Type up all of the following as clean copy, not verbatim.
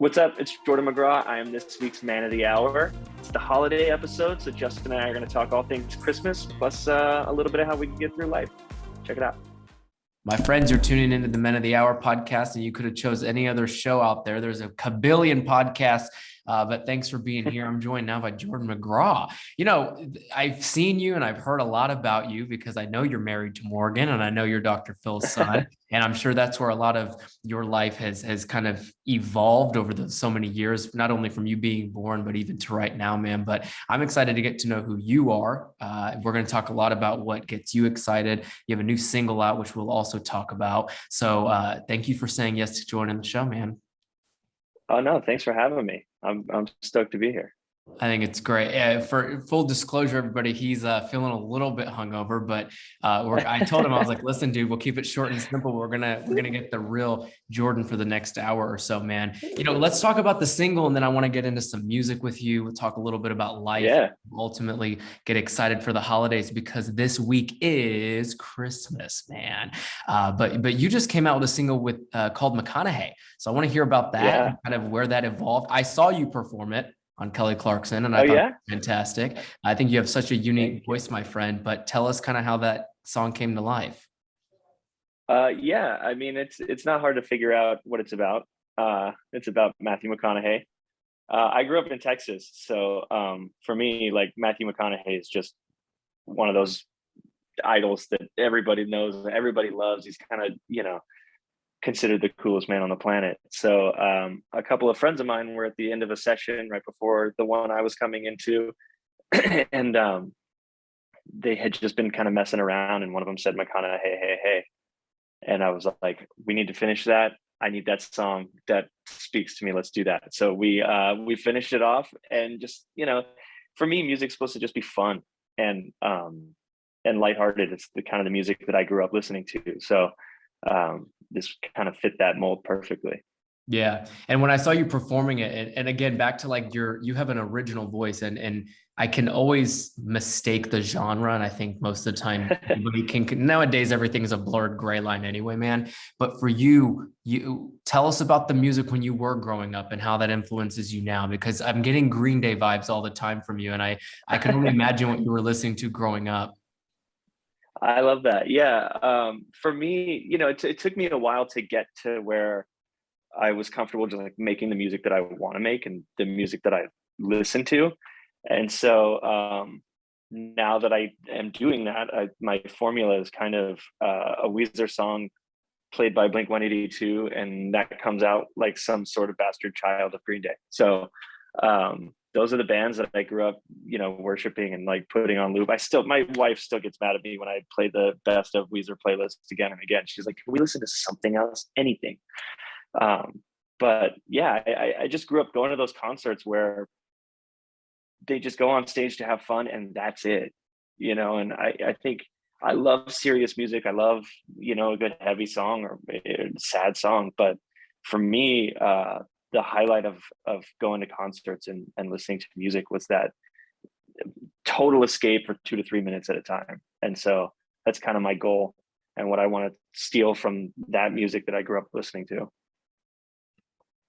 What's up? It's Jordan McGraw. I am this week's Man of the Hour. It's the holiday episode, so Justin and I are going to talk all things Christmas, plus a little bit of how we can get through life. Check it out. My friends, you're tuning into the Men of the Hour podcast, and you could have chose any other show out there. There's a kabillion podcasts, but thanks for being here. I'm joined now by Jordan McGraw. You know, I've seen you and I've heard a lot about you because I know you're married to Morgan and I know you're Dr. Phil's son. And I'm sure that's where a lot of your life has kind of evolved over so many years, not only from you being born, but even to right now, man. But I'm excited to get to know who you are. We're going to talk a lot about what gets you excited. You have a new single out, which we'll also talk about. So thank you for saying yes to joining the show, man. Oh, no, thanks for having me. I'm stoked to be here. I think it's great. For full disclosure, everybody, he's feeling a little bit hungover, but I told him, I was like, listen, dude, we'll keep it short and simple. We're gonna get the real Jordan for the next hour or so, man. You know, let's talk about the single, and then I want to get into some music with you. We'll talk a little bit about life. Yeah. Ultimately, get excited for the holidays because this week is Christmas, man. But you just came out with a single called McConaughey, so I want to hear about that and kind of where that evolved. I saw you perform it on Kelly Clarkson, and I thought it was fantastic. I think you have such a unique voice, my friend, but tell us kind of how that song came to life. Yeah, I mean, it's not hard to figure out what it's about. It's about Matthew McConaughey. I grew up in Texas, so for me, like, Matthew McConaughey is just one of those idols that everybody knows and everybody loves. He's kind of, considered the coolest man on the planet. So a couple of friends of mine were at the end of a session right before the one I was coming into, and they had just been kind of messing around, and one of them said, McConaughey, hey. And I was like, we need to finish that. I need that song that speaks to me. Let's do that. So we finished it off, and just, for me, music's supposed to just be fun and lighthearted. It's the kind of the music that I grew up listening to. So this kind of fit that mold perfectly. Yeah. And when I saw you performing it, and again, back to like you have an original voice, and I can always mistake the genre. And I think most of the time anybody can nowadays, everything's a blurred gray line anyway, man. But for you tell us about the music when you were growing up and how that influences you now, because I'm getting Green Day vibes all the time from you. And I can only imagine what you were listening to growing up. I love that. Yeah. For me, it took me a while to get to where I was comfortable just like making the music that I want to make and the music that I listen to. And so now that I am doing that, my formula is kind of a Weezer song played by Blink-182, and that comes out like some sort of bastard child of Green Day. So those are the bands that I grew up, worshiping and like putting on loop. My wife still gets mad at me when I play the best of Weezer playlists again and again. She's like, can we listen to something else? Anything. But yeah, I just grew up going to those concerts where they just go on stage to have fun and that's it, and I think I love serious music. I love, a good heavy song or a sad song. But for me, the highlight of going to concerts and listening to music was that total escape for 2 to 3 minutes at a time. And so that's kind of my goal and what I want to steal from that music that I grew up listening to.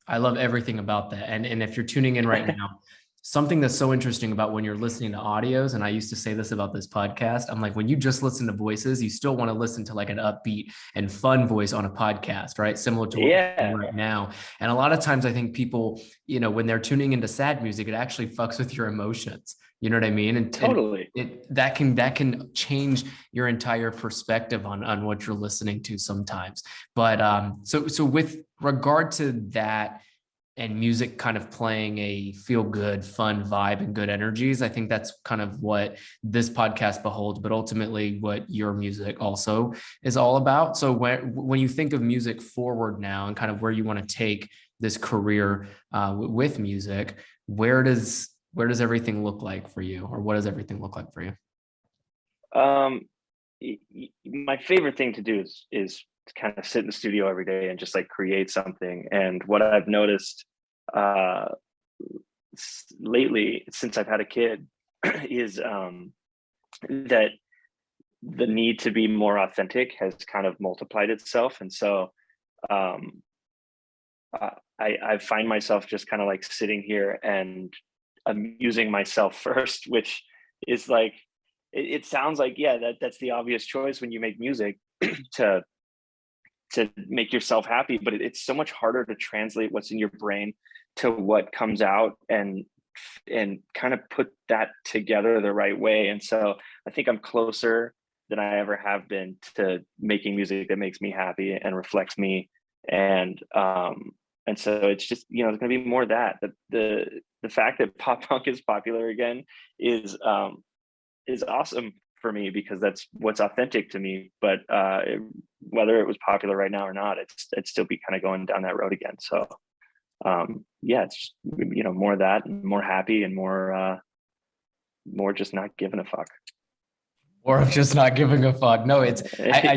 I love everything about that. And if you're tuning in right now, something that's so interesting about when you're listening to audios, and I used to say this about this podcast, I'm like, when you just listen to voices, you still want to listen to like an upbeat and fun voice on a podcast, right? Similar to what we're doing right now. And a lot of times I think people, when they're tuning into sad music, it actually fucks with your emotions. You know what I mean? And totally. That can change your entire perspective on what you're listening to sometimes. But so with regard to that, and music kind of playing a feel good, fun vibe and good energies, I think that's kind of what this podcast beholds, but ultimately what your music also is all about. So when you think of music forward now and kind of where you want to take this career with music, where does everything look like for you, or what does everything look like for you? My favorite thing to do is to kind of sit in the studio every day and just like create something. And what I've noticed lately, since I've had a kid, is that the need to be more authentic has kind of multiplied itself. And so I find myself just kind of like sitting here and amusing myself first, which is like, it sounds like, yeah, that's the obvious choice when you make music to make yourself happy, but it's so much harder to translate what's in your brain to what comes out, and kind of put that together the right way. And so I think I'm closer than I ever have been to making music that makes me happy and reflects me. And so it's just, it's going to be more that the fact that pop punk is popular again is awesome for me, because that's what's authentic to me. But whether it was popular right now or not, it'd still be kind of going down that road again. So yeah, it's, more of that, and more happy, and more just not giving a fuck. Or of just not giving a fuck. No, I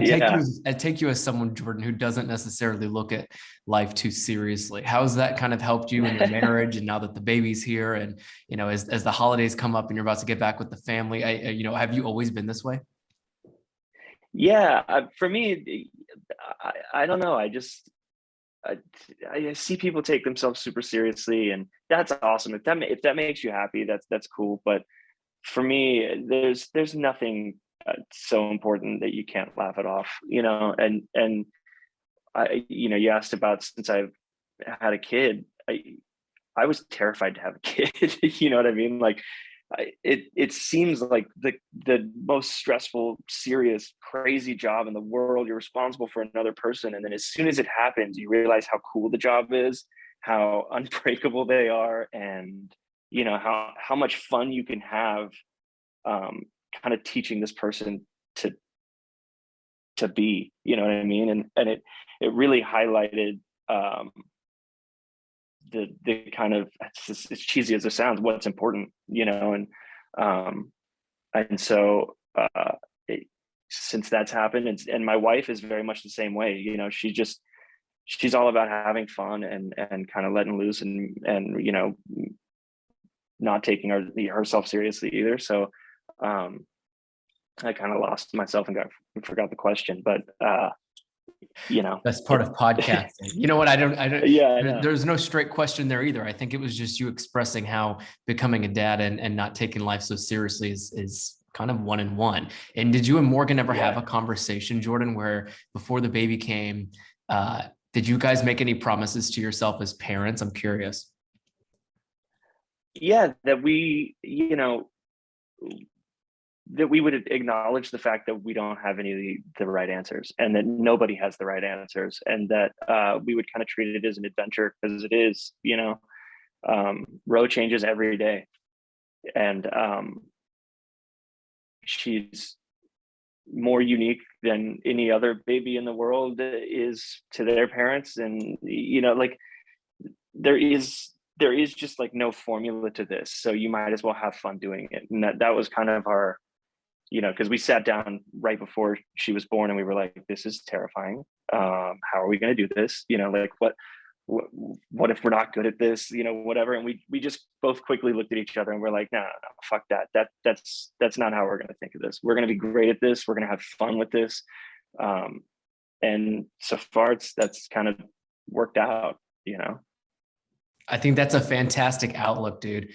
Yeah. take you as someone, Jordan, who doesn't necessarily look at life too seriously. How's that kind of helped you in your marriage? And now that the baby's here, and as the holidays come up and you're about to get back with the family, have you always been this way? Yeah, for me, I don't know. I, I see people take themselves super seriously, and that's awesome. If that makes you happy, that's cool. But for me, there's nothing so important that you can't laugh it off, and you asked about, since I've had a kid, I was terrified to have a kid. You know what I mean? Like, it seems like the most stressful, serious, crazy job in the world. You're responsible for another person, and then as soon as it happens, you realize how cool the job is, how unbreakable they are, and how much fun you can have, kind of teaching this person to be. You know what I mean? And it really highlighted, the kind of, as cheesy as it sounds, what's important, um, and so it, since that's happened, and my wife is very much the same way. She's all about having fun, and kind of letting loose, and not taking herself seriously either. So I kind of lost myself and forgot the question, but That's part of podcasting. You know what? I don't, yeah, I know. there's no straight question there either. I think it was just you expressing how becoming a dad and not taking life so seriously is kind of one in one. And did you and Morgan ever have a conversation, Jordan, where before the baby came, did you guys make any promises to yourself as parents? I'm curious. Yeah, that we would acknowledge the fact that we don't have any of the right answers, and that nobody has the right answers, and that we would kind of treat it as an adventure, because it is. Road changes every day, and she's more unique than any other baby in the world is to their parents. And like, there is just like no formula to this, so you might as well have fun doing it. And that was kind of our, because we sat down right before she was born, and we were like, this is terrifying. How are we going to do this? Like, what if we're not good at this? Whatever. And we just both quickly looked at each other, and we're like, no, fuck that. That's not how we're going to think of this. We're going to be great at this. We're going to have fun with this. And so far, that's kind of worked out. I think that's a fantastic outlook, dude.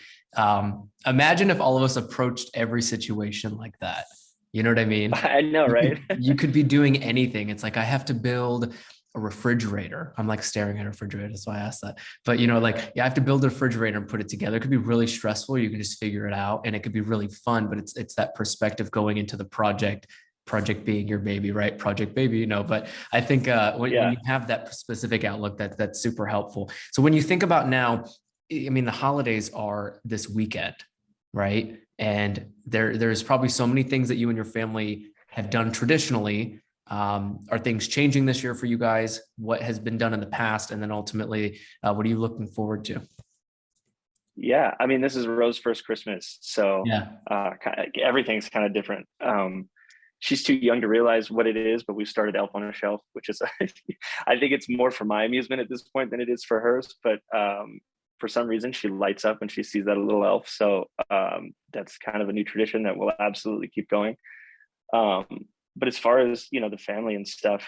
Imagine if all of us approached every situation like that. You know what I mean? I know, right? You could be doing anything. It's like, I have to build a refrigerator. I'm like staring at a refrigerator, so I asked that. But I have to build a refrigerator and put it together. It could be really stressful. You can just figure it out, and it could be really fun. But it's that perspective going into the project being your baby, right? Project baby, But I think when you have that specific outlook, that's super helpful. So when you think about now, I mean, the holidays are this weekend, right? And there's probably so many things that you and your family have done traditionally. Are things changing this year for you guys? What has been done in the past? And then ultimately, what are you looking forward to? Yeah, I mean, this is Rose's first Christmas, so everything's kind of different. She's too young to realize what it is, but we started Elf on a Shelf, which is, I think it's more for my amusement at this point than it is for hers. But for some reason, she lights up when she sees that little elf. So that's kind of a new tradition that will absolutely keep going. But as far as, the family and stuff,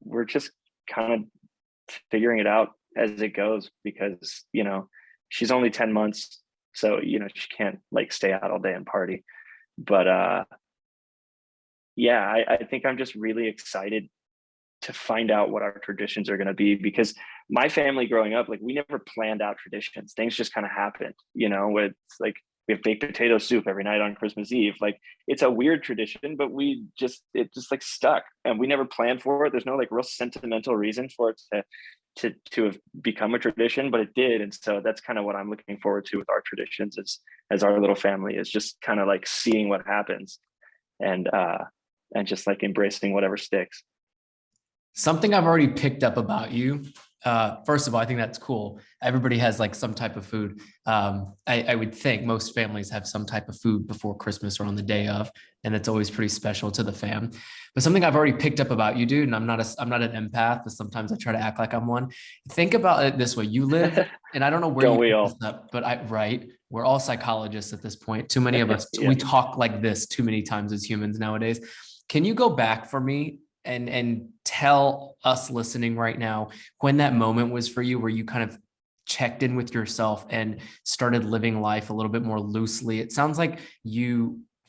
we're just kind of figuring it out as it goes, because, she's only 10 months. So, she can't like stay out all day and party. But yeah, I think I'm just really excited to find out what our traditions are going to be, because my family growing up, like, we never planned out traditions. Things just kind of happened, with like, we have baked potato soup every night on Christmas Eve. Like, it's a weird tradition, but it just like stuck, and we never planned for it. There's no like real sentimental reason for it to have become a tradition, but it did. And so that's kind of what I'm looking forward to with our traditions, as our little family, is just kind of like seeing what happens, and just like embracing whatever sticks. Something I've already picked up about you. First of all, I think that's cool. Everybody has like some type of food. I would think most families have some type of food before Christmas or on the day of, and it's always pretty special to the fam. But something I've already picked up about you, dude, and I'm not an empath, but sometimes I try to act like I'm one. Think about it this way: you live, and I don't know where Don't you we picked all? this up, but right, we're all psychologists at this point. Too many of us, Yeah. we talk like this too many times as humans nowadays. Can you go back for me and tell us listening right now when that moment was for you, where you kind of checked in with yourself and started living life a little bit more loosely? It sounds like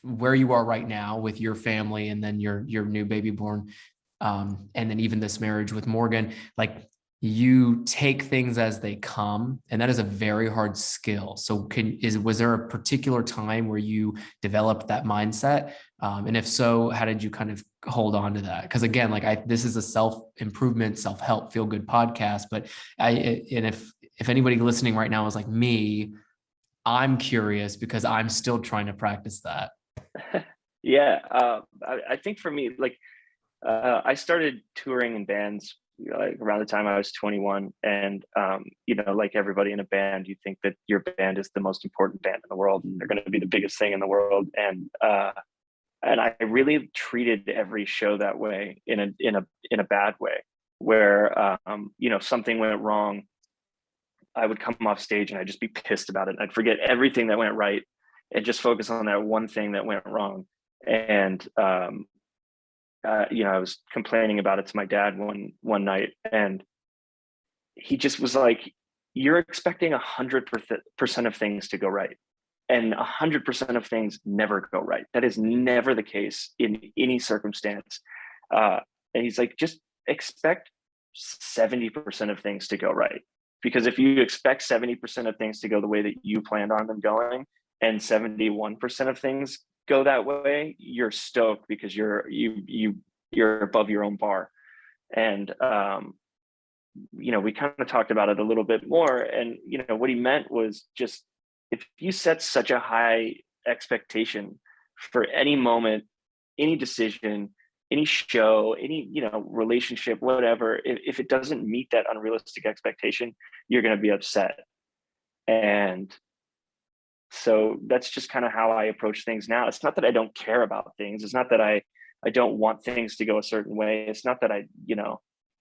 where you are right now with your family, and then your new baby born, and then even this marriage with Morgan, like, you take things as they come, and that is a very hard skill. So was there a particular time where you developed that mindset? And if so, how did you kind of hold on to that? Because again, like, this is a self-improvement, self-help, feel-good podcast, but if anybody listening right now is like me, I'm curious because I'm still trying to practice that. Yeah, I think for me, like, I started touring in bands, like around the time I was 21, and like everybody in a band, you think that your band is the most important band in the world, and they're going to be the biggest thing in the world, and I really treated every show that way, in a bad way, where something went wrong. I would come off stage and I'd just be pissed about it. I'd forget everything that went right and just focus on that one thing that went wrong. And I was complaining about it to my dad one night, and he just was like, "You're expecting 100% of things to go right, and 100% of things never go right. That is never the case in any circumstance." And he's like, "Just expect 70% of things to go right, because if you expect 70% of things to go the way that you planned on them going, and 71% of things go that way, you're stoked because you're above your own bar." And we kind of talked about it a little bit more, and what he meant was, just, if you set such a high expectation for any moment, any decision, any show, any relationship, whatever, if it doesn't meet that unrealistic expectation, you're going to be upset. And so that's just kind of how I approach things now. It's not that I don't care about things. It's not that I don't want things to go a certain way. It's not that I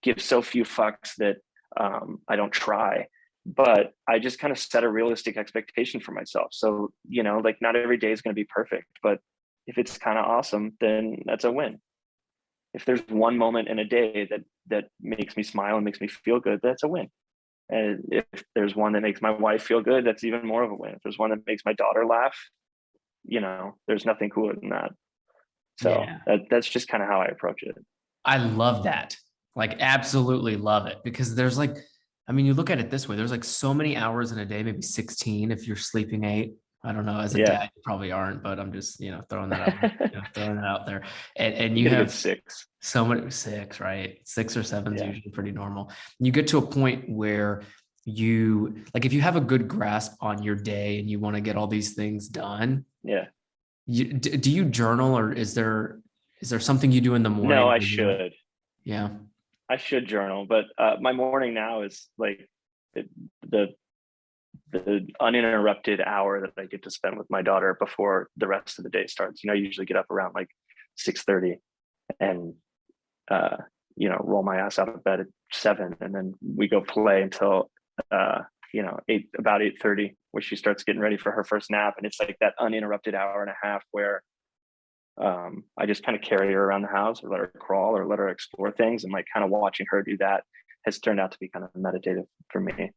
give so few fucks that I don't try. But I just kind of set a realistic expectation for myself. So like, not every day is going to be perfect, but if it's kind of awesome, then that's a win. If there's one moment in a day that makes me smile and makes me feel good, that's a win. And if there's one that makes my wife feel good, that's even more of a win. If there's one that makes my daughter laugh, there's nothing cooler than that. So Yeah. that's just kind of how I approach it. I love that. Like, absolutely love it, because there's like, I mean, you look at it this way, there's like so many hours in a day, maybe 16 if you're sleeping 8. I don't know. As a dad, you probably aren't, but I'm just, throwing that out, throwing it out there. And You you get a good have 6. so many, 6, right? 6 or 7 is Yeah. usually pretty normal. You get to a point where you, like, if you have a good grasp on your day and you want to get all these things done, Yeah. do you journal, or is there something you do in the morning? No, I should. Yeah. I should journal, but my morning now is like the uninterrupted hour that I get to spend with my daughter before the rest of the day starts. I usually get up around like 6:30 and roll my ass out of bed at 7, and then we go play until about 8:30, where she starts getting ready for her first nap. And it's like that uninterrupted hour and a half where I just kind of carry her around the house, or let her crawl, or let her explore things, and like kind of watching her do that has turned out to be kind of meditative for me.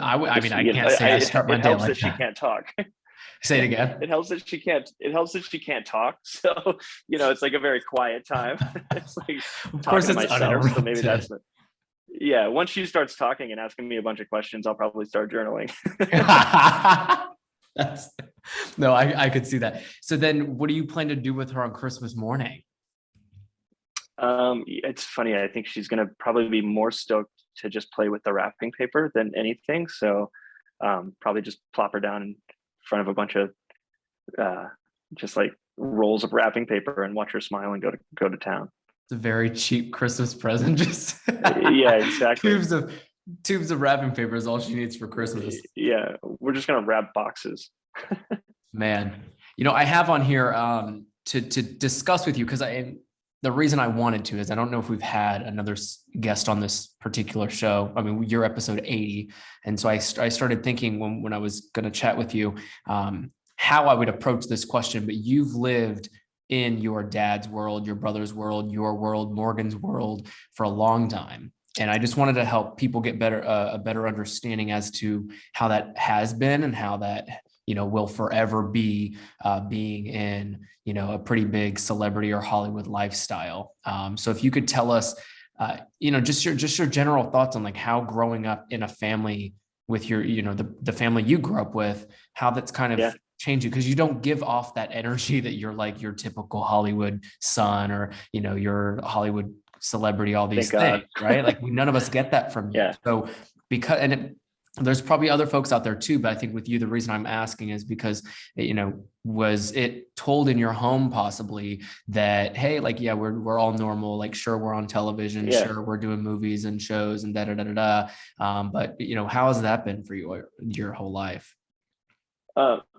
I mean, I can't say I start my it day helps like that she that. can't talk. Say it again. It helps that she can't. It helps that she can't talk. So it's like a very quiet time. It's like Of course, talking to it's myself. So maybe uninterrupted. that's the, yeah. Once she starts talking and asking me a bunch of questions, I'll probably start journaling. That's no, I could see that. So then what do you plan to do with her on Christmas morning? It's funny. I think she's gonna probably be more stoked to just play with the wrapping paper than anything. So probably just plop her down in front of a bunch of uh, just like rolls of wrapping paper and watch her smile and go to town. It's a very cheap Christmas present. Just Yeah, exactly. tubes of wrapping paper is all she needs for Christmas. Yeah, we're just gonna wrap boxes. Man, I have on here to discuss with you because the reason I wanted to is I don't know if we've had another guest on this particular show. I mean, you're episode 80, and so I started thinking when I was going to chat with you how I would approach this question. But you've lived in your dad's world, your brother's world, your world, Morgan's world for a long time. And I just wanted to help people get a better understanding as to how that has been and how that, will forever be being in, a pretty big celebrity or Hollywood lifestyle. So if you could tell us, just your general thoughts on like how growing up in a family with your, the family you grew up with, how that's kind of changed you, because you don't give off that energy that you're like your typical Hollywood son or, your Hollywood celebrity, all these things, right? Like none of us get that from you. So there's probably other folks out there too, but I think with you, the reason I'm asking is because, was it told in your home possibly that, hey, like, yeah, we're all normal. Like, sure, we're on television. Yeah. Sure, we're doing movies and shows and da-da-da-da-da. But, how has that been for you your whole life?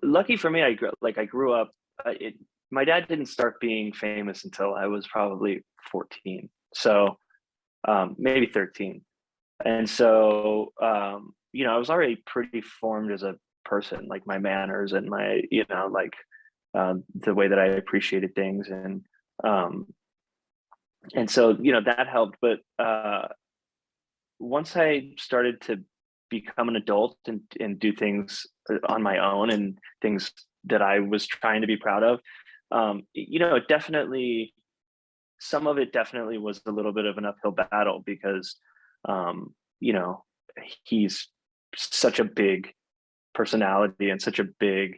Lucky for me, I grew up, my dad didn't start being famous until I was probably 14. So maybe 13. And so, I was already pretty formed as a person, like my manners and my, the way that I appreciated things. And so, that helped. But once I started to become an adult and do things on my own and things that I was trying to be proud of, it definitely, some of it definitely was a little bit of an uphill battle because, he's such a big personality and such a big,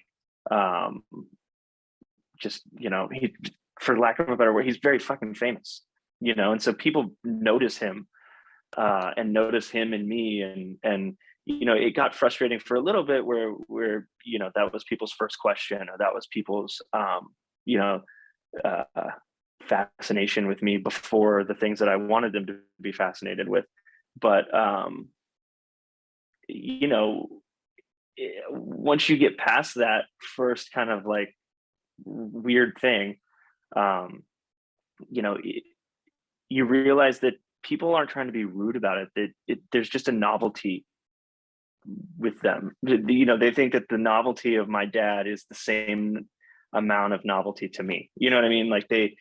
he, for lack of a better word, he's very fucking famous, and so people notice him and notice him and me. And, it got frustrating for a little bit where, that was people's first question, or that was people's, fascination with me before the things that I wanted them to be fascinated with. But, once you get past that first kind of like weird thing, you realize that people aren't trying to be rude about it. That there's just a novelty with them. They think that the novelty of my dad is the same amount of novelty to me. You know what I mean? Like they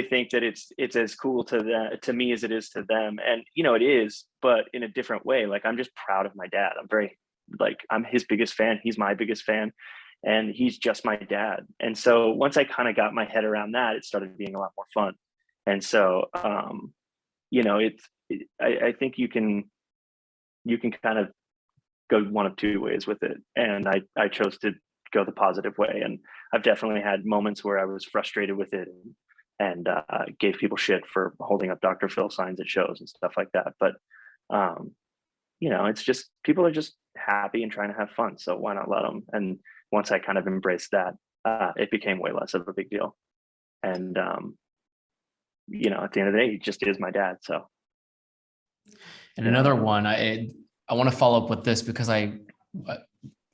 think that it's as cool to me as it is to them. And, it is, but in a different way. Like, I'm just proud of my dad. I'm his biggest fan. He's my biggest fan, and he's just my dad. And so once I kind of got my head around that, it started being a lot more fun. And so, I think you can kind of go one of two ways with it. And I chose to go the positive way. And I've definitely had moments where I was frustrated with it and gave people shit for holding up Dr. Phil signs at shows and stuff like that. But, it's just, people are just happy and trying to have fun. So why not let them? And once I kind of embraced that, it became way less of a big deal. And, at the end of the day, he just is my dad. So. And another one, I want to follow up with this because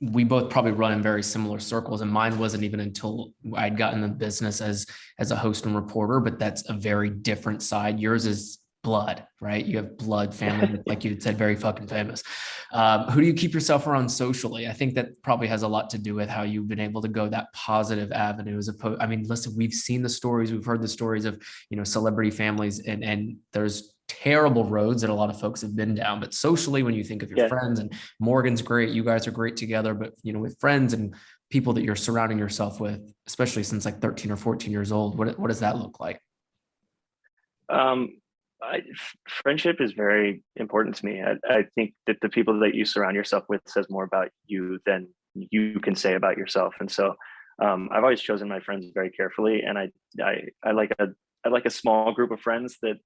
we both probably run in very similar circles, and mine wasn't even until I'd gotten the business as a host and reporter, but that's a very different side. Yours is blood, right? You have blood family, like you had said, very fucking famous. Who do you keep yourself around socially? I think that probably has a lot to do with how you've been able to go that positive avenue as opposed. I mean, listen, we've seen the stories, we've heard the stories of, celebrity families, and there's terrible roads that a lot of folks have been down. But socially, when you think of your Yeah. friends, and Morgan's great, you guys are great together, but with friends and people that you're surrounding yourself with, especially since like 13 or 14 years old, what does that look like? Um, Friendship is very important to me. I think that the people that you surround yourself with says more about you than you can say about yourself. And so I've always chosen my friends very carefully, and I like a small group of friends that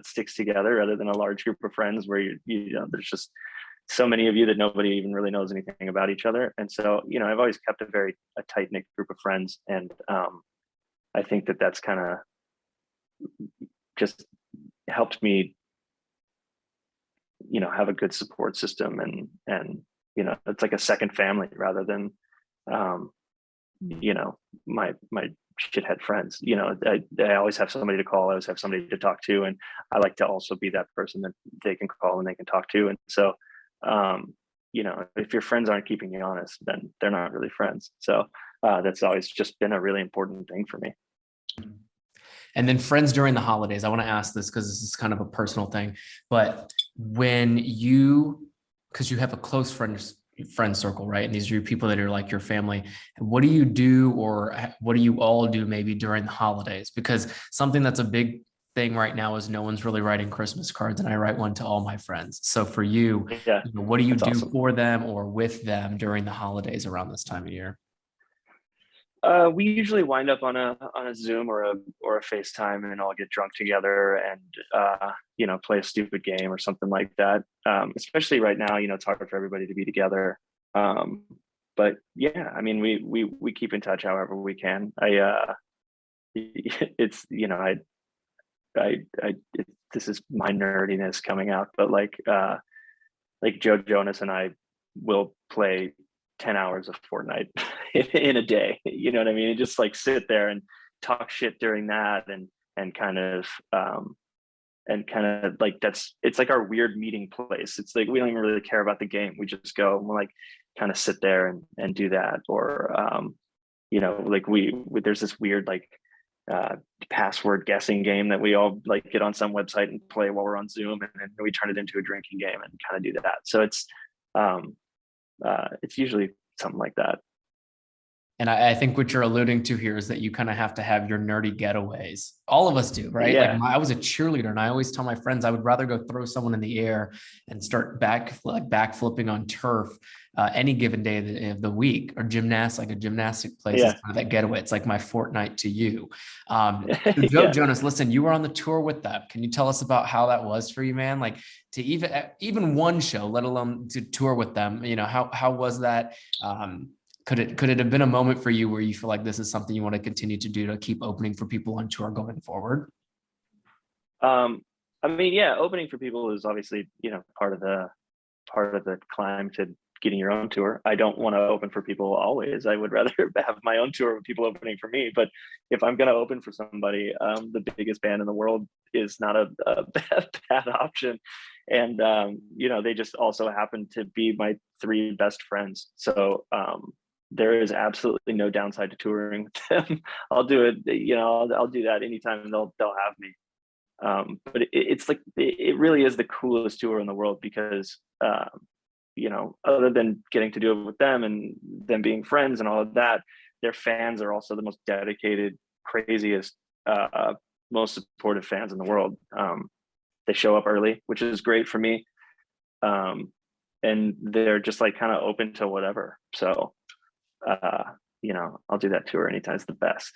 sticks together rather than a large group of friends where there's just so many of you that nobody even really knows anything about each other. And so I've always kept a tight knit group of friends, and I think that that's kind of just helped me have a good support system, and it's like a second family rather than um my shithead friends. I always have somebody to call, I always have somebody to talk to, and I like to also be that person that they can call and they can talk to. And so if your friends aren't keeping you honest, then they're not really friends. So that's always just been a really important thing for me. And then friends during the holidays. I want to ask this because this is kind of a personal thing, but because you have a close friend circle, right? And these are your people that are like your family. What do you do, or what do you all do maybe during the holidays? Because something that's a big thing right now is no one's really writing Christmas cards, and I write one to all my friends. So for you, Yeah, what do you do awesome. for them or with them during the holidays around this time of year? We usually wind up on a Zoom or a FaceTime, and all get drunk together and play a stupid game or something like that. Especially right now, it's hard for everybody to be together. But yeah, I mean, we keep in touch however we can. It's this is my nerdiness coming out, but like Joe Jonas and I will play 10 hours of Fortnite in a day. You know what I mean? And just like sit there and talk shit during that, and kind of like it's like our weird meeting place. It's like we don't even really care about the game. We just go and we'll like kind of sit there and do that. Or like there's this weird like password guessing game that we all like get on some website and play while we're on Zoom, and then we turn it into a drinking game and kind of do that. So it's usually something like that. And I think what you're alluding to here is that you kind of have to have your nerdy getaways. All of us do, right? Yeah. Like I was a cheerleader, and I always tell my friends I would rather go throw someone in the air and start back flipping on turf any given day of the week, or like a gymnastic place is kind of that getaway. It's like my Fortnite to you. Joe Jonas, listen, you were on the tour with them. Can you tell us about how that was for you, man? Like to even one show, let alone to tour with them. How was that? Could it have been a moment for you where you feel like this is something you want to continue to do to keep opening for people on tour going forward? I mean, yeah, opening for people is obviously, part of the climb to getting your own tour. I don't want to open for people always. I would rather have my own tour with people opening for me. But if I'm going to open for somebody, the biggest band in the world is not a bad option. And, they just also happen to be my three best friends. So, there is absolutely no downside to touring with them. I'll do it, I'll do that anytime they'll have me. But it's like, it really is the coolest tour in the world because, other than getting to do it with them and them being friends and all of that, their fans are also the most dedicated, craziest, most supportive fans in the world. They show up early, which is great for me. And they're just like kind of open to whatever. So, I'll do that tour anytime. It's the best.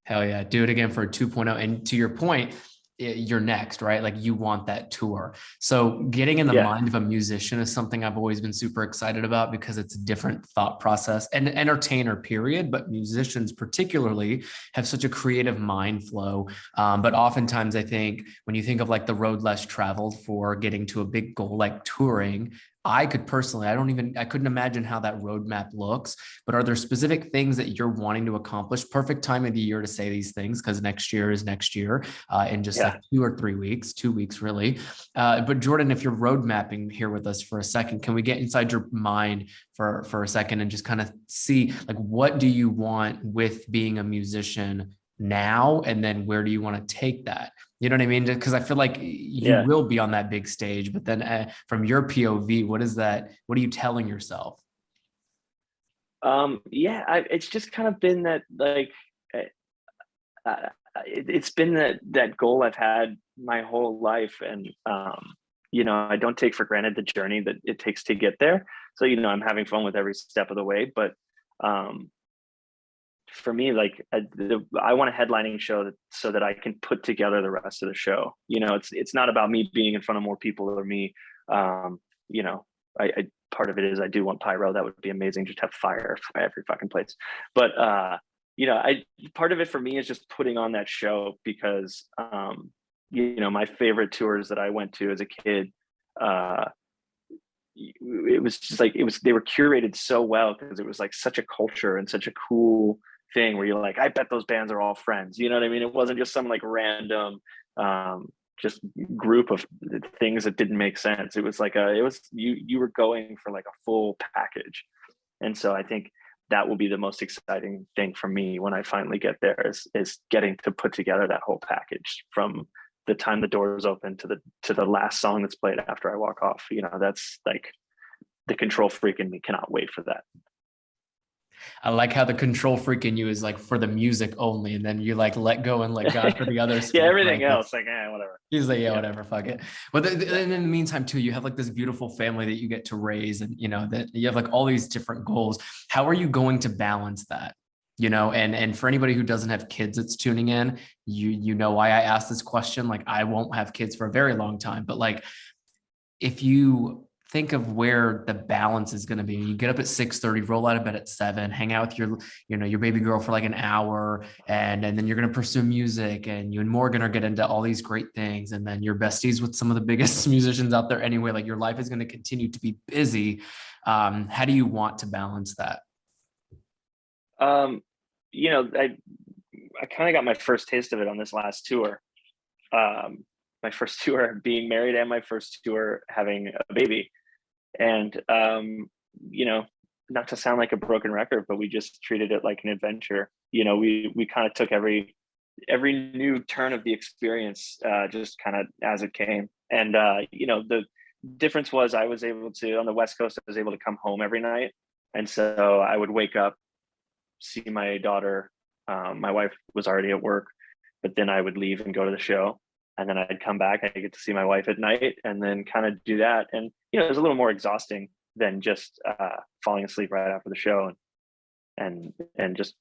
Hell yeah. Do it again for a 2.0. And to your point, you're next, right? Like you want that tour. So getting in the mind of a musician is something I've always been super excited about because it's a different thought process, and an entertainer period, but musicians particularly have such a creative mind flow. But oftentimes I think when you think of like the road less traveled for getting to a big goal like touring, I couldn't imagine how that roadmap looks, but are there specific things that you're wanting to accomplish? Perfect time of the year to say these things, because next year is next year in just like 2 or 3 weeks, 2 weeks really. But Jordan, if you're road mapping here with us for a second, can we get inside your mind for a second and just kind of see like, what do you want with being a musician now, and then where do you want to take that? You know what I mean? Because I feel like you Yeah. will be on that big stage, but then from your POV, what is that? What are you telling yourself? Yeah, it's just kind of been that like uh, it's been that goal I've had my whole life, and I don't take for granted the journey that it takes to get there. So I'm having fun with every step of the way, but um, for me, like I want a headlining show so that I can put together the rest of the show. It's not about me being in front of more people or me. Um, you know, I part of it is I do want pyro. That would be amazing. Just have fire every fucking place. But I part of it for me is just putting on that show because my favorite tours that I went to as a kid. It was just like they were curated so well because it was like such a culture and such a cool thing where you're like, I bet those bands are all friends. You know what I mean? It wasn't just some like random just group of things that didn't make sense. It was like you were going for like a full package. And so I think that will be the most exciting thing for me when I finally get there is getting to put together that whole package from the time the doors open to the last song that's played after I walk off. That's like the control freak in me cannot wait for that. I like how the control freak in you is like for the music only, and then you like let go and let God for the other Yeah, stuff. everything Like else, like whatever. he's like, yeah, Yeah. whatever, fuck it. But and in the meantime, too, you have like this beautiful family that you get to raise, and that you have like all these different goals. How are you going to balance that? And for anybody who doesn't have kids that's tuning in, you know why I asked this question. Like, I won't have kids for a very long time, but like, if you think of where the balance is going to be, you get up at 6:30, roll out of bed at 7, hang out with your baby girl for like an hour, and then you're going to pursue music, and you and Morgan are getting into all these great things, and then you're besties with some of the biggest musicians out there anyway. Like, your life is going to continue to be busy. How do you want to balance that? um I kind of got my first taste of it on this last tour. My first tour being married and my first tour having a baby. And you know not to sound like a broken record, but we just treated it like an adventure. We kind of took every new turn of the experience just kind of as it came. And the difference was I was able to, on the West Coast, I was able to come home every night. And so I would wake up, see my daughter. My wife was already at work, but then I would leave and go to the show. And then I'd come back. I get to see my wife at night, and then kind of do that. And it was a little more exhausting than just falling asleep right after the show and just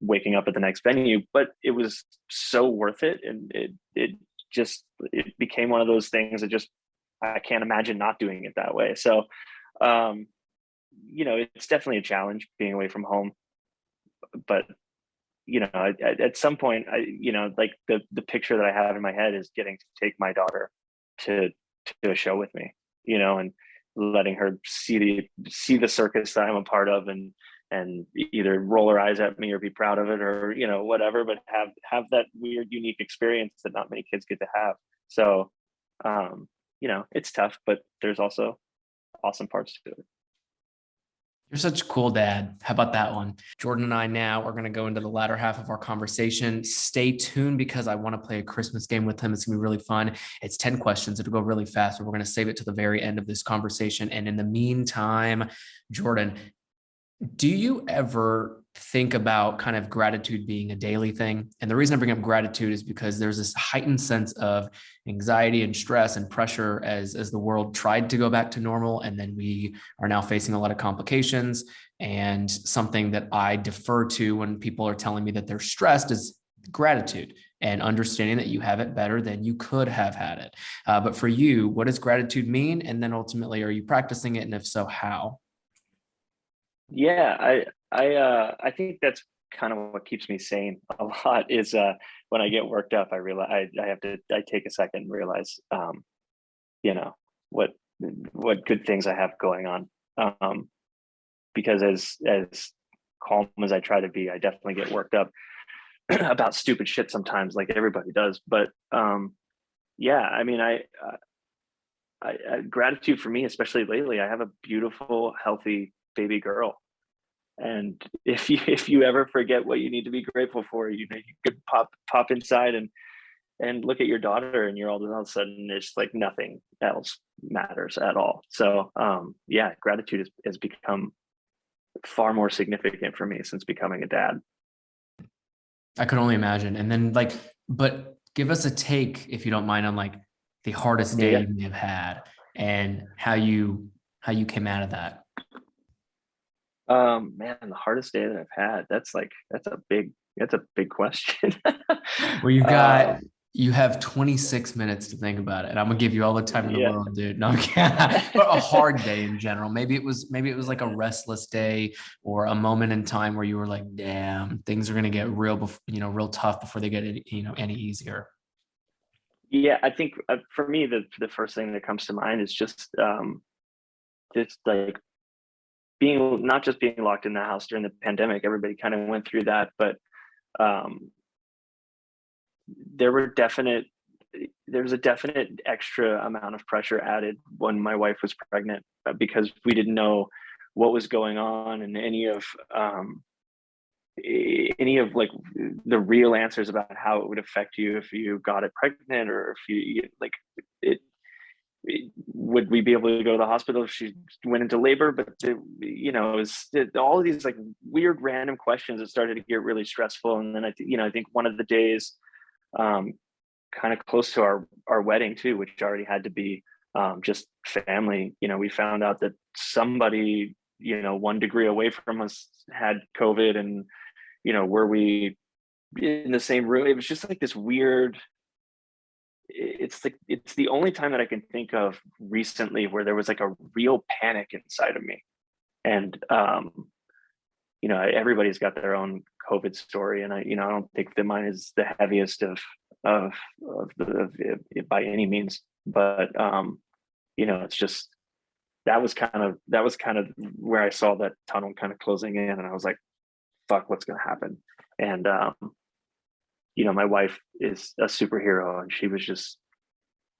waking up at the next venue. But it was so worth it, and it became one of those things that just I can't imagine not doing it that way. So um, it's definitely a challenge being away from home, but at some point, like the picture that I have in my head is getting to take my daughter to a show with me, and letting her see the circus that I'm a part of, and either roll her eyes at me or be proud of it, or whatever, but have that weird unique experience that not many kids get to have. So it's tough, but there's also awesome parts to it. You're such a cool dad. How about that one? Jordan and I now are going to go into the latter half of our conversation. Stay tuned because I want to play a Christmas game with him. It's going to be really fun. It's 10 questions. It'll go really fast, but we're going to save it to the very end of this conversation. And in the meantime, Jordan, do you ever think about kind of gratitude being a daily thing? And the reason I bring up gratitude is because there's this heightened sense of anxiety and stress and pressure as the world tried to go back to normal. And then we are now facing a lot of complications. And something that I defer to when people are telling me that they're stressed is gratitude and understanding that you have it better than you could have had it. But for you, what does gratitude mean? And then ultimately, are you practicing it? And if so, how? Yeah, I think that's kind of what keeps me sane a lot is when I get worked up, I realize I take a second and realize you know what good things I have going on. Because as calm as I try to be, I definitely get worked up about stupid shit sometimes, like everybody does. But yeah, I mean, I gratitude for me, especially lately. I have a beautiful, healthy baby girl, And if you ever forget what you need to be grateful for, you know, you could pop inside and look at your daughter, and you're all of a sudden it's like nothing else matters at all. So yeah, gratitude has become far more significant for me since becoming a dad. I could only imagine. And then like, but give us a take, if you don't mind, on like the hardest day Yeah. you may have had and how you came out of that. Man, the hardest day that I've had, that's a big question. Well, um, you have 26 minutes to think about it. And I'm gonna give you all the time in the yeah. world, dude. No, but a hard day in general. Maybe it was like a restless day or a moment in time where you were like, damn, things are gonna get real tough before they get any easier. Yeah, I think for me, the first thing that comes to mind is just it's like being not just being locked in the house during the pandemic. Everybody kind of went through that, but um, there were definite there was a definite extra amount of pressure added when my wife was pregnant, because we didn't know what was going on, and any of like the real answers about how it would affect you if you got it pregnant, or if you like it, would we be able to go to the hospital if she went into labor. But it was all of these like weird random questions that started to get really stressful. And then I think one of the days, um, kind of close to our wedding too, which already had to be just family, we found out that somebody 1 degree away from us had COVID. And were we in the same room? It was just like this weird. It's the only time that I can think of recently where there was like a real panic inside of me. And everybody's got their own COVID story, and I don't think that mine is the heaviest of by any means. But it's just that was kind of where I saw that tunnel kind of closing in, and I was like, fuck, what's going to happen? And my wife is a superhero, and she was just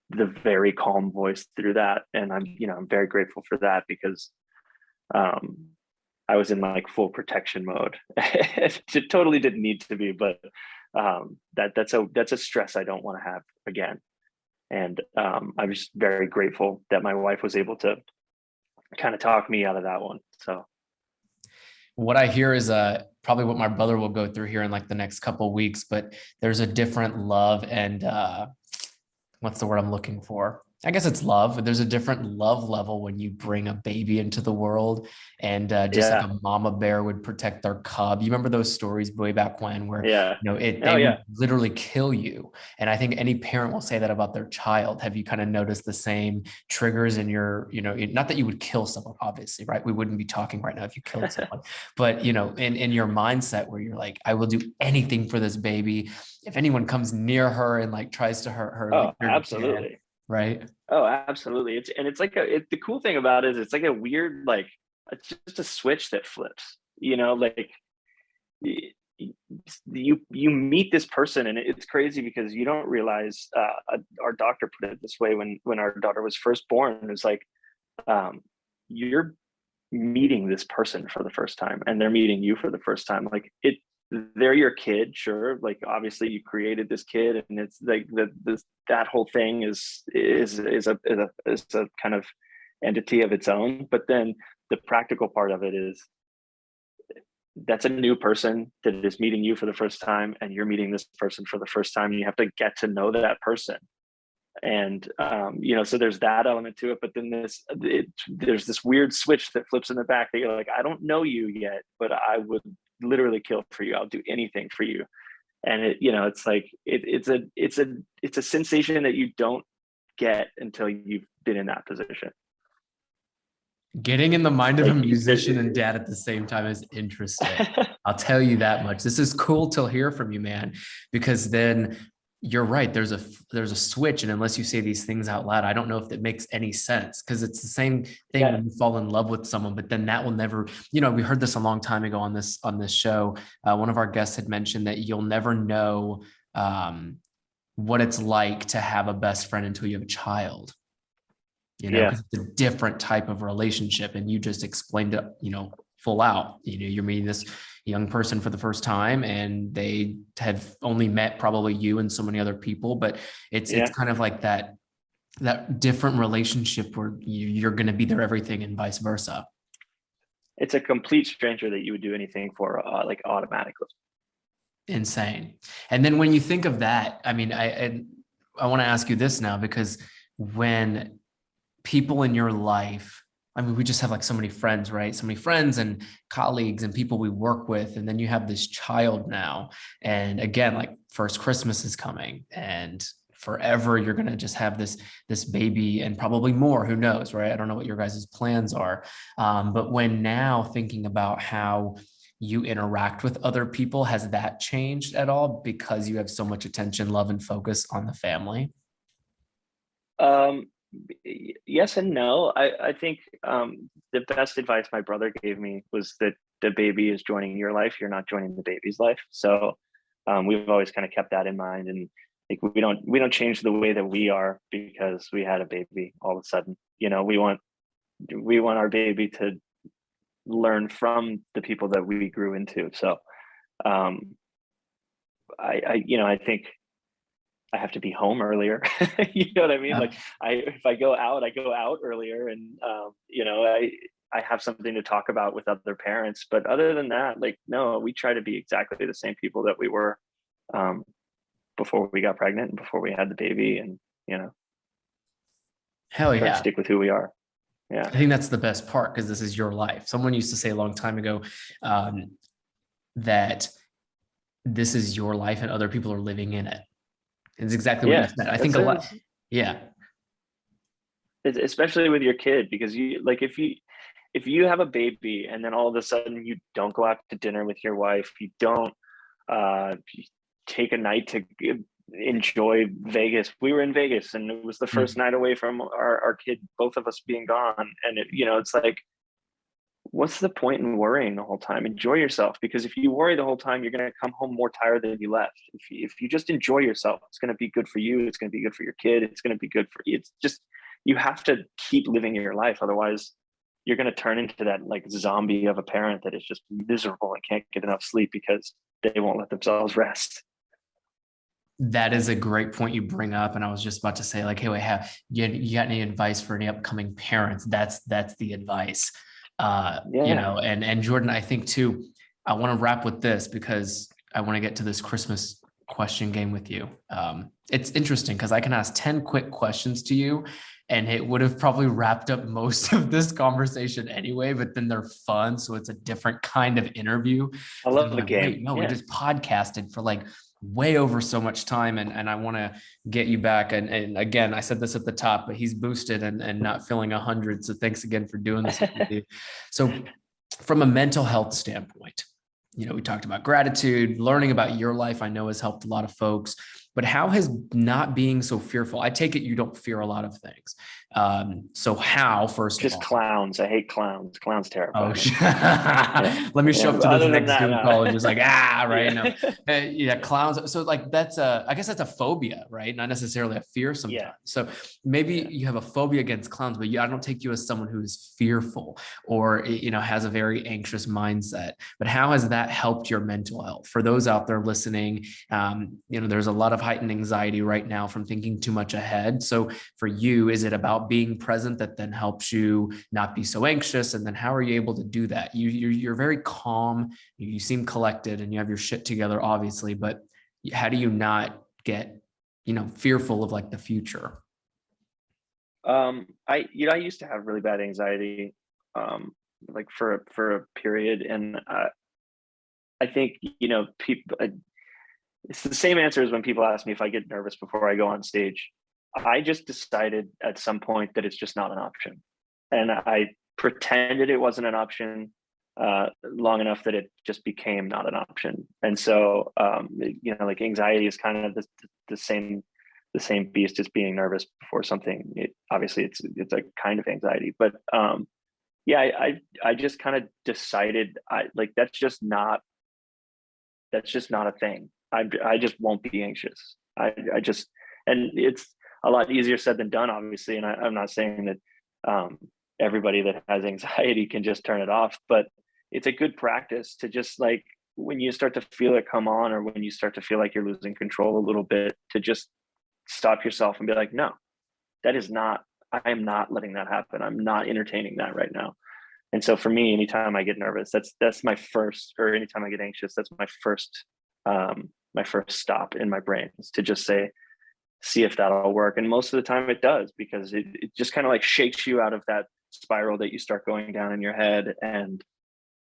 the very calm voice through that. And I'm very grateful for that, because I was in like full protection mode. It totally didn't need to be, but that's a stress I don't want to have again. And I was very grateful that my wife was able to kind of talk me out of that one. So What I hear is probably what my brother will go through here in like the next couple of weeks, but there's a different love and what's the word I'm looking for? I guess it's love, but there's a different love level when you bring a baby into the world, and just like yeah, a mama bear would protect their cub. You remember those stories way back when, where yeah, they oh would yeah, literally kill you. And I think any parent will say that about their child. Have you kind of noticed the same triggers in your, not that you would kill someone, obviously, right? We wouldn't be talking right now if you killed someone, but in your mindset where you're like, I will do anything for this baby. If anyone comes near her and like tries to hurt her, like oh you're dead, absolutely. right? Oh, absolutely. It's like the cool thing about it is it's like a weird, like it's just a switch that flips, like you meet this person, and it's crazy because you don't realize, our doctor put it this way when our daughter was first born. It's like, you're meeting this person for the first time, and they're meeting you for the first time. Like they're your kid, sure, like obviously you created this kid, and it's like that whole thing is a kind of entity of its own. But then the practical part of it is that's a new person that is meeting you for the first time, and you're meeting this person for the first time, and you have to get to know that person. And so there's that element to it. But then there's this weird switch that flips in the back that you're like, I don't know you yet, but I would literally kill for you. I'll do anything for you. And it's like it's a sensation that you don't get until you've been in that position. Getting in the mind of a Like musician and dad at the same time is interesting. I'll tell you that much. This is cool to hear from you, man, because then you're right. There's a switch. And unless you say these things out loud, I don't know if that makes any sense, because it's the same thing yeah, when you fall in love with someone, but then that will never, we heard this a long time ago on this show. One of our guests had mentioned that you'll never know what it's like to have a best friend until you have a child. yeah, Because it's a different type of relationship. And you just explained it, full out. You're meeting this young person for the first time, and they have only met probably you and so many other people, but it's kind of like that different relationship where you're going to be their everything and vice versa. It's a complete stranger that you would do anything for, like automatically. Insane. And then when you think of that, I mean, I want to ask you this now, because when people in your life, I mean, we just have like so many friends, right? So many friends and colleagues and people we work with. And then you have this child now. And again, like first Christmas is coming, and forever you're going to just have this baby, and probably more, who knows, right? I don't know what your guys' plans are. But when now thinking about how you interact with other people, has that changed at all because you have so much attention, love, and focus on the family? Um, yes and no. I think the best advice my brother gave me was that the baby is joining your life. You're not joining the baby's life. So we've always kind of kept that in mind, and like we don't change the way that we are because we had a baby all of a sudden. We want our baby to learn from the people that we grew into. So I think I have to be home earlier. You know what I mean? Yeah. Like if I go out earlier, and I have something to talk about with other parents. But other than that, like, no, we try to be exactly the same people that we were before we got pregnant and before we had the baby, and Hell try to yeah. stick with who we are. Yeah. I think that's the best part, because this is your life. Someone used to say a long time ago that this is your life and other people are living in it. It's exactly what you said. I think a lot. Yeah. Especially with your kid, because if you have a baby and then all of a sudden you don't go out to dinner with your wife, you don't take a night to enjoy Vegas. We were in Vegas, and it was the first night away from our kid, both of us being gone. And it's like, what's the point in worrying the whole time? Enjoy yourself, because if you worry the whole time, you're going to come home more tired than you left. If you just enjoy yourself, it's going to be good for you. It's going to be good for your kid. It's going to be good for you. It's just, you have to keep living your life. Otherwise you're going to turn into that like zombie of a parent that is just miserable and can't get enough sleep because they won't let themselves rest. That is a great point you bring up. And I was just about to say, like, hey, wait, you got any advice for any upcoming parents? That's the advice. And Jordan, I think too, I want to wrap with this because I want to get to this Christmas question game with you. It's interesting because I can ask 10 quick questions to you, and it would have probably wrapped up most of this conversation anyway, but then they're fun. So it's a different kind of interview. I love the game. Wait, no, we just podcasted for like way over so much time. And I want to get you back. And again, I said this at the top, but he's boosted and not feeling 100. So thanks again for doing this with you. So from a mental health standpoint, we talked about gratitude, learning about your life, I know has helped a lot of folks, but how has not being so fearful? I take it you don't fear a lot of things. So how, first just of all, clowns. I hate clowns. Clowns terrify me. Let me show up to this next Zoom call and just like, right? Yeah. No. Clowns. So like, I guess that's a phobia, right? Not necessarily a fear sometimes. Yeah. So maybe you have a phobia against clowns, but I don't take you as someone who is fearful or, has a very anxious mindset. But how has that helped your mental health? For those out there listening, there's a lot of heightened anxiety right now from thinking too much ahead. So for you, is it about being present that then helps you not be so anxious? And then how are you able to do that? You're very calm, you seem collected, and you have your shit together, obviously, but how do you not get, fearful of like the future? I used to have really bad anxiety, like for a period. And I think, people, it's the same answer as when people ask me if I get nervous before I go on stage. I just decided at some point that it's just not an option. And I pretended it wasn't an option long enough that it just became not an option. And so, like anxiety is kind of the same beast as being nervous before something. Obviously it's a kind of anxiety, but I just kind of decided that's just not a thing. I just won't be anxious. And it's a lot easier said than done, obviously. And I'm not saying that everybody that has anxiety can just turn it off, but it's a good practice to just like, when you start to feel it come on, or when you start to feel like you're losing control a little bit, to just stop yourself and be like, no, that is not, I am not letting that happen. I'm not entertaining that right now. And so for me, anytime I get nervous, that's my first, or anytime I get anxious, that's my first stop in my brain, is to just say, see if that'll work. And most of the time it does, because it just kind of like shakes you out of that spiral that you start going down in your head, and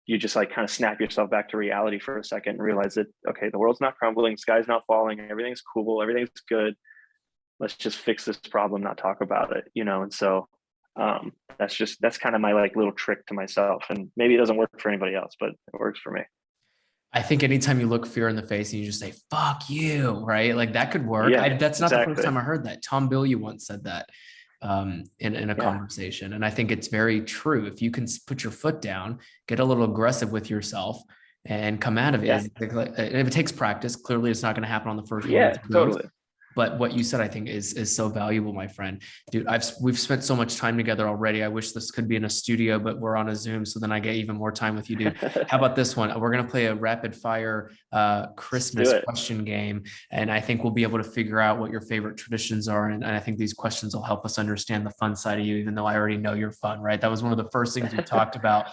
you just like kind of snap yourself back to reality for a second and realize that, okay, the world's not crumbling, sky's not falling, everything's cool, everything's good. Let's just fix this problem, not talk about it, you know? And so that's kind of my like little trick to myself. And maybe it doesn't work for anybody else, but it works for me. I think anytime you look fear in the face and you just say, fuck you, right? Like that could work. Yeah, That's not exactly. the first time I heard that. Tom Bilyeu once said that in a conversation. And I think it's very true. If you can put your foot down, get a little aggressive with yourself and come out of it. Yeah. If it takes practice, clearly it's not going to happen on the first one. Yeah, totally. But what you said, I think is so valuable, my friend. Dude, we've spent so much time together already. I wish this could be in a studio, but we're on a Zoom, so then I get even more time with you, dude. How about this one? We're gonna play a rapid fire Christmas question game, and I think we'll be able to figure out what your favorite traditions are. And I think these questions will help us understand the fun side of you, even though I already know you're fun, right? That was one of the first things we talked about.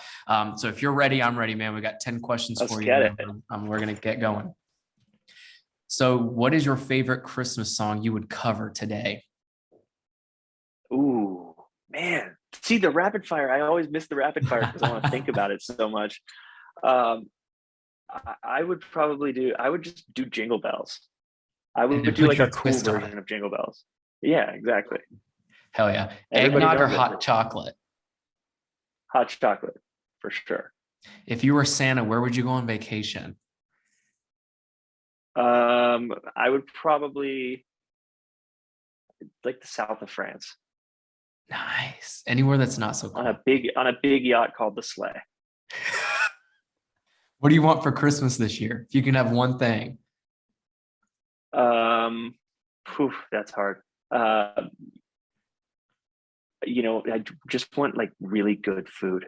So if you're ready, I'm ready, man. We got 10 questions for you. We're gonna get going. So what is your favorite Christmas song you would cover today? Ooh, man. See, the rapid fire, I always miss the rapid fire because I want to think about it so much. I would just do Jingle Bells. I would do like a cool version of Jingle Bells. Yeah, exactly. Hell yeah. Eggnog or hot chocolate? Hot chocolate, for sure. If you were Santa, where would you go on vacation? I would probably like the south of France. Nice. Anywhere that's not so cool. On a big yacht called the Sleigh. What do you want for Christmas this year? If you can have one thing. That's hard. You know, I just want like really good food.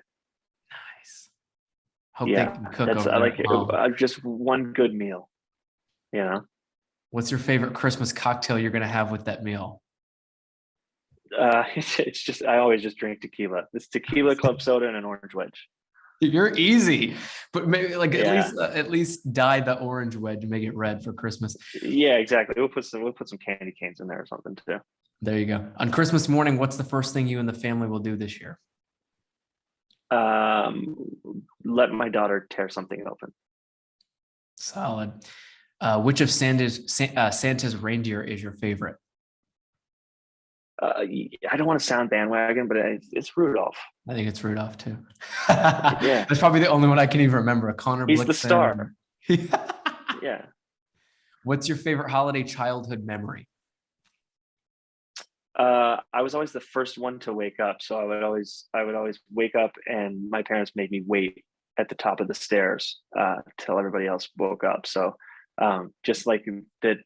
Nice. Hope they can cook over there. I like it. Just one good meal. You know, what's your favorite Christmas cocktail you're going to have with that meal? It's just, I always just drink tequila. It's tequila, club soda, and an orange wedge. You're easy, but maybe like at least dye the orange wedge and make it red for Christmas. Yeah, exactly. We'll put some candy canes in there or something too. There you go. On Christmas morning, what's the first thing you and the family will do this year? Let my daughter tear something open. Solid. Which of Santa's reindeer is your favorite? I don't want to sound bandwagon, but it's Rudolph. I think it's Rudolph too. Yeah, that's probably the only one I can even remember. Connor. He's the star. Yeah. What's your favorite holiday childhood memory? I was always the first one to wake up, so I would always wake up, and my parents made me wait at the top of the stairs till everybody else woke up. So just like the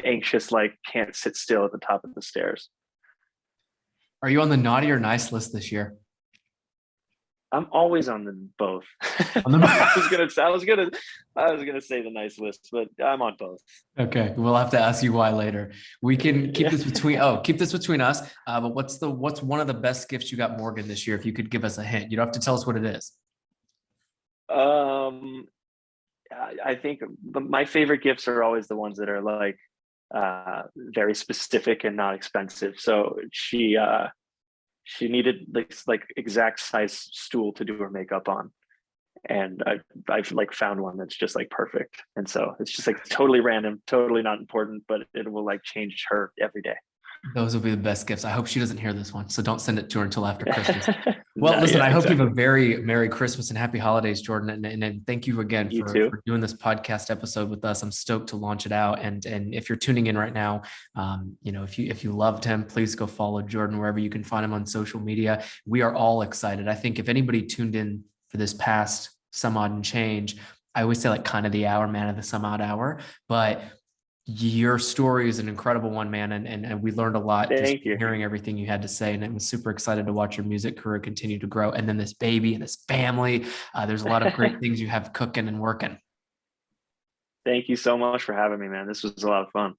anxious, like can't sit still at the top of the stairs. Are you on the naughty or nice list this year? I'm always on the both. I was gonna say the nice list, but I'm on both. Okay, we'll have to ask you why later. We can keep this between us. But what's one of the best gifts you got Morgan this year? If you could give us a hint, you don't have to tell us what it is. I think my favorite gifts are always the ones that are like very specific and not expensive. So she needed like exact size stool to do her makeup on, and I've like found one that's just like perfect. And so it's just like totally random, totally not important, but it will like change her every day. Those will be the best gifts. I hope she doesn't hear this one, so don't send it to her until after Christmas. Well, listen, I hope you have a very Merry Christmas and Happy Holidays, Jordan. And thank you again for doing this podcast episode with us. I'm stoked to launch it out. And if you're tuning in right now, if you loved him, please go follow Jordan wherever you can find him on social media. We are all excited. I think if anybody tuned in for this past some odd and change, I always say like kind of the hour, man of the some odd hour, but Your story is an incredible one, man. And we learned a lot just Thank you. hearing everything you had to say. And I was super excited to watch your music career continue to grow. And then this baby and this family, there's a lot of great things you have cooking and working. Thank you so much for having me, man. This was a lot of fun.